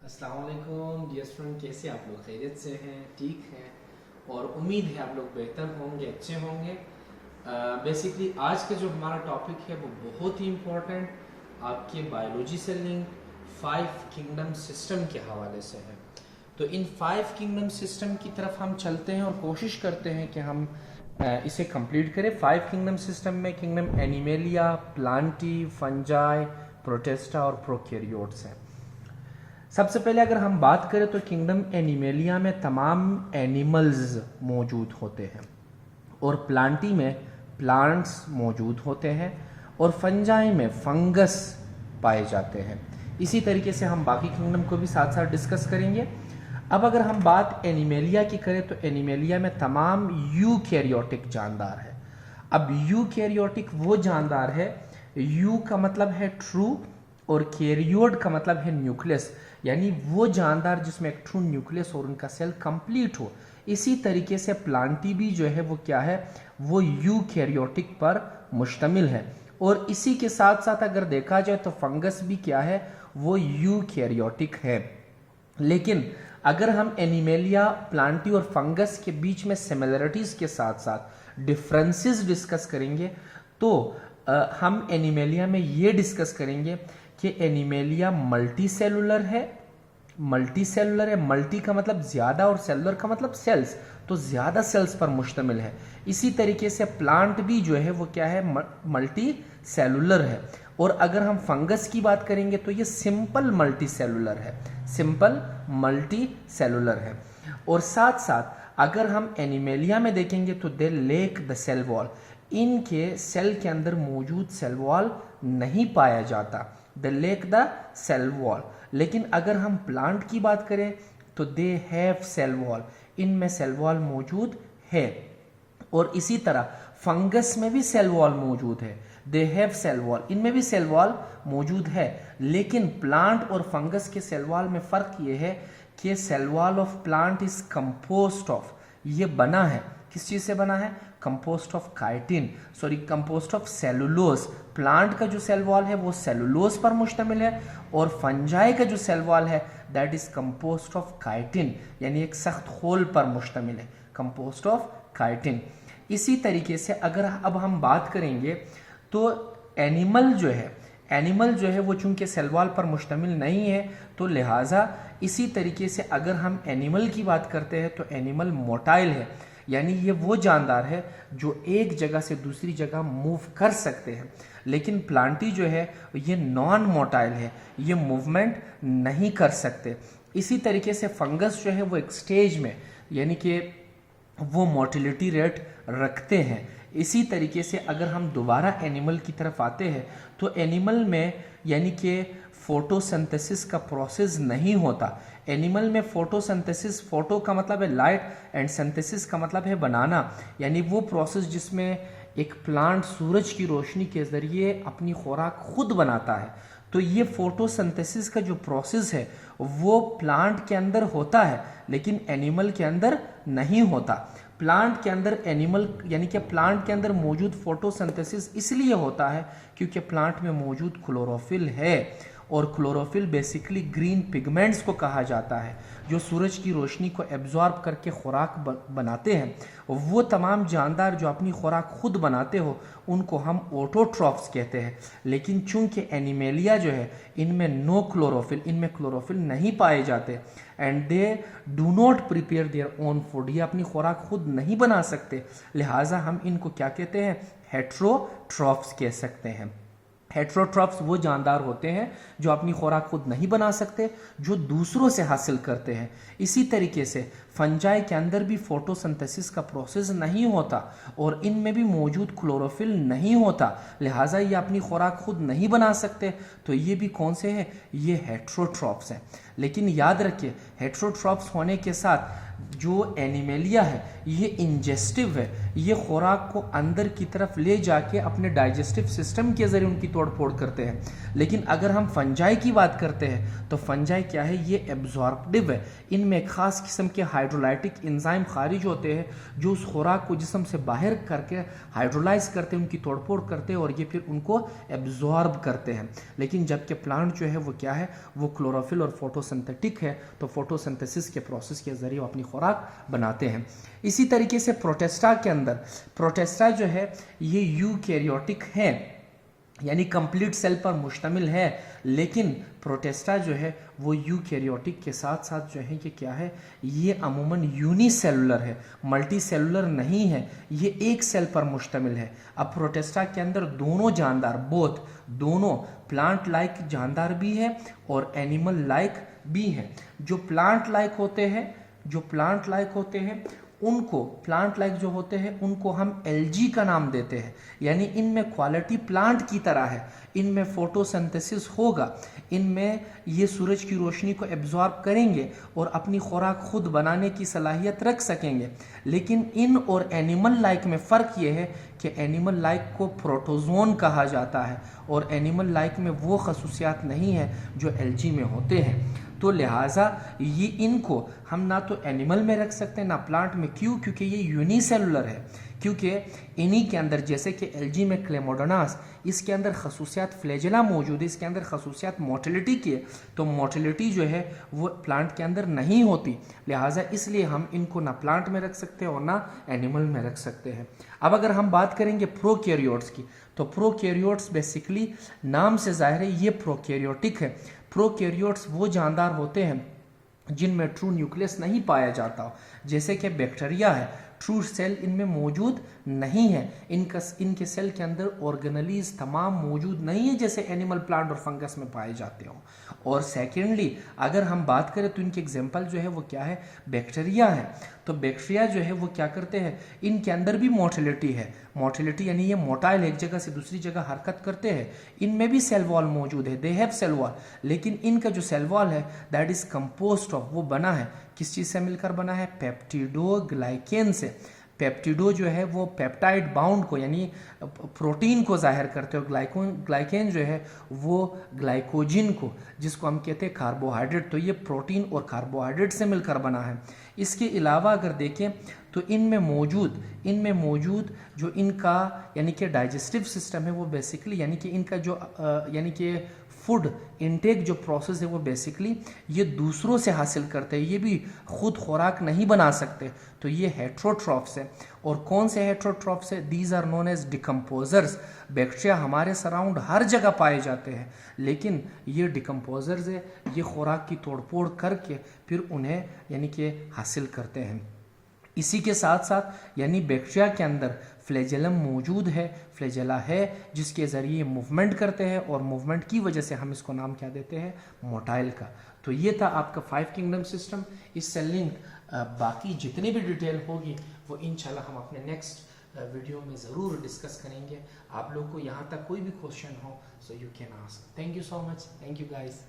अस्सलाम वालेकुम dear student, कैसे आप लोग? खैरियत से हैं, ठीक हैं और उम्मीद है आप लोग बेहतर होंगे, अच्छे होंगे। बेसिकली आज का जो हमारा टॉपिक है वो बहुत ही इम्पोर्टेंट आपके बायोलॉजी से लिंक 5 किंगडम सिस्टम के हवाले से है। तो इन 5 किंगडम सिस्टम की तरफ हम चलते हैं और कोशिश करते हैं कि हम इसे कंप्लीट करें। 5 किंगडम सिस्टम में kingdom animalia, Plantae, fungi, Protista और प्रोकैरियोट्स हैं। सबसे पहले अगर हम बात करें तो किंगडम एनिमेलिया में तमाम एनिमल्स मौजूद होते हैं और प्लांटी में प्लांट्स मौजूद होते हैं और फंजाई में फंगस पाए जाते हैं। इसी तरीके से हम बाकी किंगडम को भी साथ साथ डिस्कस करेंगे। अब अगर हम बात एनिमेलिया की करें तो एनिमेलिया में तमाम यूकैरियोटिक जानदार है। अब यूकैरियोटिक वो जानदार है, यू का मतलब है ट्रू और कैरियोट का मतलब है न्यूक्लियस, यानी वो जानदार जिसमें एक ट्रू न्यूक्लियस और उनका सेल कंप्लीट हो। इसी तरीके से प्लांटी भी जो है वो क्या है, वो यूकैरियोटिक पर मुश्तमिल है। और इसी के साथ साथ अगर देखा जाए तो फंगस भी क्या है, वो यूकैरियोटिक है। लेकिन अगर हम एनिमेलिया, प्लांटी और फंगस के बीच में सिमिलरिटीज के साथ साथ डिफरेंसेस डिस्कस करेंगे तो हम एनिमेलिया में ये डिस्कस करेंगे कि एनिमेलिया मल्टी सेलुलर है। मल्टी का मतलब ज्यादा और सेलुलर का मतलब सेल्स, तो ज्यादा सेल्स पर मुश्तमिल है। इसी तरीके से प्लांट भी जो है वो क्या है, मल्टी सेलुलर है। और अगर हम फंगस की बात करेंगे तो ये सिंपल मल्टी सेलुलर है। और साथ साथ अगर हम एनिमेलिया में देखेंगे तो दे लेक द सेल वॉल, इनके सेल के अंदर मौजूद सेल वॉल नहीं पाया जाता, दे लेक द सेल वॉल। लेकिन अगर हम प्लांट की बात करें तो दे हैव सेल वॉल, इनमें सेल वॉल मौजूद है। और इसी तरह फंगस में भी सेल वॉल मौजूद है, दे हैव सेल वॉल, इनमें भी सेल वॉल मौजूद है। लेकिन प्लांट और फंगस के सेल वॉल में फर्क ये है कि cell wall of plant is composed of, ये बना है किस चीज से बना है, कंपोस्ट ऑफ सेलुलोज। प्लांट का जो सेल वॉल है वो सेलुलोज पर मुश्तमिल है और फंजाई का जो सेल वॉल है that is composed of chitin, यानी एक सख्त खोल पर मुश्तमिल है, कंपोस्ट ऑफ काइटिन। इसी तरीके से अगर अब हम बात करेंगे तो एनिमल जो है वो चूंकि सेल वॉल पर मुश्तमिल नहीं है, तो लिहाजा इसी तरीके से अगर हम एनिमल की बात करते हैं तो एनिमल मोटाइल है, यानी ये वो जानदार है जो एक जगह से दूसरी जगह मूव कर सकते हैं। लेकिन प्लांटी जो है ये नॉन मोटाइल है, ये मूवमेंट नहीं कर सकते। इसी तरीके से फंगस जो है वो एक स्टेज में, यानी कि वो मोटिलिटी रेट रखते हैं। इसी तरीके से अगर हम दोबारा एनिमल की तरफ आते हैं तो एनिमल में यानी कि फोटोसिंथेसिस का प्रोसेस नहीं होता। एनिमल में फोटोसिंथेसिस, फोटो का मतलब है लाइट एंड सिंथेसिस का मतलब है बनाना, यानी वो प्रोसेस जिसमें एक प्लांट सूरज की रोशनी के जरिए अपनी खुराक खुद बनाता है। तो ये फोटोसिंथेसिस का जो प्रोसेस है वो प्लांट के अंदर होता है लेकिन एनिमल के अंदर नहीं होता। प्लांट के अंदर एनिमल यानी कि प्लांट के अंदर मौजूद फोटोसिंथेसिस इसलिए होता है क्योंकि प्लांट में मौजूद क्लोरोफिल है और क्लोरोफिल बेसिकली ग्रीन पिगमेंट्स को कहा जाता है जो सूरज की रोशनी को एब्जॉर्ब करके खुराक बनाते हैं। वो तमाम जानदार जो अपनी खुराक खुद बनाते हो उनको हम ऑटोट्रॉफ्स कहते हैं। लेकिन चूंकि एनिमेलिया जो है इनमें नो क्लोरोफिल, इनमें क्लोरोफिल नहीं पाए जाते and they do not prepare their own food, ये अपनी खुराक खुद नहीं बना सकते, लिहाजा हम इनको क्या कहते हैं, हेट्रोट्रॉफ्स कह सकते हैं। हेट्रोट्रॉफ्स वो जानदार होते हैं जो अपनी खुराक खुद नहीं बना सकते, जो दूसरों से हासिल करते हैं। इसी तरीके से फंजाई के अंदर भी फोटोसिंथेसिस का प्रोसेस नहीं होता और इनमें भी मौजूद क्लोरोफिल नहीं होता, लिहाजा ये अपनी खुराक खुद नहीं बना सकते। तो ये भी कौन से हैं, ये हेट्रोट्रॉफ्स हैं। लेकिन याद रखिए हेट्रोट्रॉफ्स होने के साथ जो एनिमेलिया है ये इंजेस्टिव है, ये खुराक को अंदर की तरफ ले जाके अपने डाइजेस्टिव सिस्टम के ज़रिए उनकी तोड़ फोड़ करते हैं। लेकिन अगर हम फंजाई की बात करते हैं तो फंजाई क्या है, ये एब्जॉर्प्टिव है। इनमें खास किस्म के हाइड्रोलाइटिक एंजाइम खारिज होते हैं जो उस खुराक को जिस्म से बाहर करके हाइड्रोलाइज करते हैं, उनकी तोड़ फोड़ करते हैं और ये फिर उनको एब्जॉर्ब करते हैं। लेकिन जबकि प्लांट जो है वो क्या है, वो क्लोरोफिल और फोटोसिंथेटिक है, तो फोटोसिंथेसिस के प्रोसेस के ज़रिए वो अपनी खुराक बनाते हैं। इसी तरीके से प्रोटेस्टा के अंदर, प्रोटेस्टा जो है ये यूकैरियोटिक है, यानी कंप्लीट सेल पर मुश्तमिल है, लेकिन प्रोटेस्टा जो है वो यूकैरियोटिक के साथ साथ जो है कि क्या है, ये अमूमन यूनिसेलुलर है, मल्टी सेलुलर नहीं है, ये एक सेल पर मुश्तमिल है। अब प्रोटेस्टा के अंदर दोनों जानदार, बोथ दोनों प्लांट लाइक जानदार भी है और एनिमल लाइक भी है। जो प्लांट लाइक होते हैं उनको, प्लांट लाइक जो होते हैं उनको हम एल्गी का नाम देते हैं, यानी इनमें क्वालिटी प्लांट की तरह है, इनमें फोटोसिंथेसिस होगा, इनमें ये सूरज की रोशनी को एब्जॉर्ब करेंगे और अपनी खुराक खुद बनाने की सलाहियत रख सकेंगे। लेकिन इन और एनिमल लाइक में फ़र्क ये है कि एनिमल लाइक को प्रोटोजोन कहा जाता है और एनिमल लाइक में वो खसूसियात नहीं है जो एल्गी में होते हैं। तो लिहाजा ये इनको हम ना तो एनिमल में रख सकते हैं ना प्लांट में। क्यों? क्योंकि ये यूनिसेलुलर है, क्योंकि इन्हीं के अंदर, जैसे कि एल्गी में क्लेमोडोनास, इसके अंदर खसूसियात फ्लैजेला मौजूद है, इसके अंदर खसूसियात मोटिलिटी की है, तो मोटिलिटी जो है वो प्लांट के अंदर नहीं होती। लिहाजा इसलिए हम इनको ना प्लांट में रख सकते हैं और ना एनिमल में रख सकते हैं। अब अगर हम बात करेंगे प्रोकैरियोट्स की, तो प्रोकैरियोट्स बेसिकली नाम से जाहिर है ये प्रोकैरियोटिक है। प्रोकैरियोट्स वो जानदार होते हैं जिनमें ट्रू न्यूक्लियस नहीं पाया जाता, जैसे कि बैक्टीरिया है, ट्रू सेल इनमें मौजूद नहीं है, इनके सेल के अंदर ऑर्गेनेलीज तमाम मौजूद नहीं है जैसे एनिमल, प्लांट और फंगस में पाए जाते हों। और सेकेंडली अगर हम बात करें तो इनके एग्जांपल जो है वो क्या है, बैक्टीरिया है। तो बैक्टीरिया जो है वो क्या करते हैं, इनके अंदर भी मोटिलिटी है, मोटिलिटी यानी ये मोटाइल एक जगह से दूसरी जगह हरकत करते हैं, इनमें भी सेल वॉल मौजूद है, दे हैव सेल वॉल। लेकिन इनका जो सेल वॉल है दैट इज कंपोज्ड ऑफ, वो बना है किस चीज़ से मिलकर बना है, पेप्टिडोग्लाइकेन से। पेप्टिडो जो है वो पेप्टाइड बाउंड को यानी प्रोटीन को जाहिर करते हो, ग्लाइकेन जो है वो ग्लाइकोजिन को, जिसको हम कहते हैं कार्बोहाइड्रेट, तो ये प्रोटीन और कार्बोहाइड्रेट से मिलकर बना है। इसके अलावा अगर देखें तो इनमें मौजूद जो इनका यानी कि डाइजेस्टिव सिस्टम है वो बेसिकली यानी कि इनका जो यानी कि फूड इनटेक जो प्रोसेस है वो बेसिकली ये दूसरों से हासिल करते हैं, ये भी खुद खुराक नहीं बना सकते, तो ये हेट्रोट्रॉफ्स है। और कौन से हेट्रोट्रॉफ्स है, these are known as decomposers. Bacteria हमारे सराउंड हर जगह पाए जाते हैं, लेकिन ये डिकम्पोजर्स है, ये खुराक की तोड़फोड़ करके फिर उन्हें यानी कि हासिल करते हैं। इसी के साथ साथ यानी बैक्टीरिया के अंदर फ्लैजेलम मौजूद है, फ्लैजेला है जिसके ज़रिए मूवमेंट करते हैं और मूवमेंट की वजह से हम इसको नाम क्या देते हैं, मोटाइल का। तो ये था आपका 5 किंगडम सिस्टम। इससे लिंक बाकी जितनी भी डिटेल होगी वो इंशाल्लाह हम अपने नेक्स्ट वीडियो में ज़रूर डिस्कस करेंगे। आप लोग को यहाँ तक कोई भी क्वेश्चन हो so you can ask. Thank you so much, thank you guys.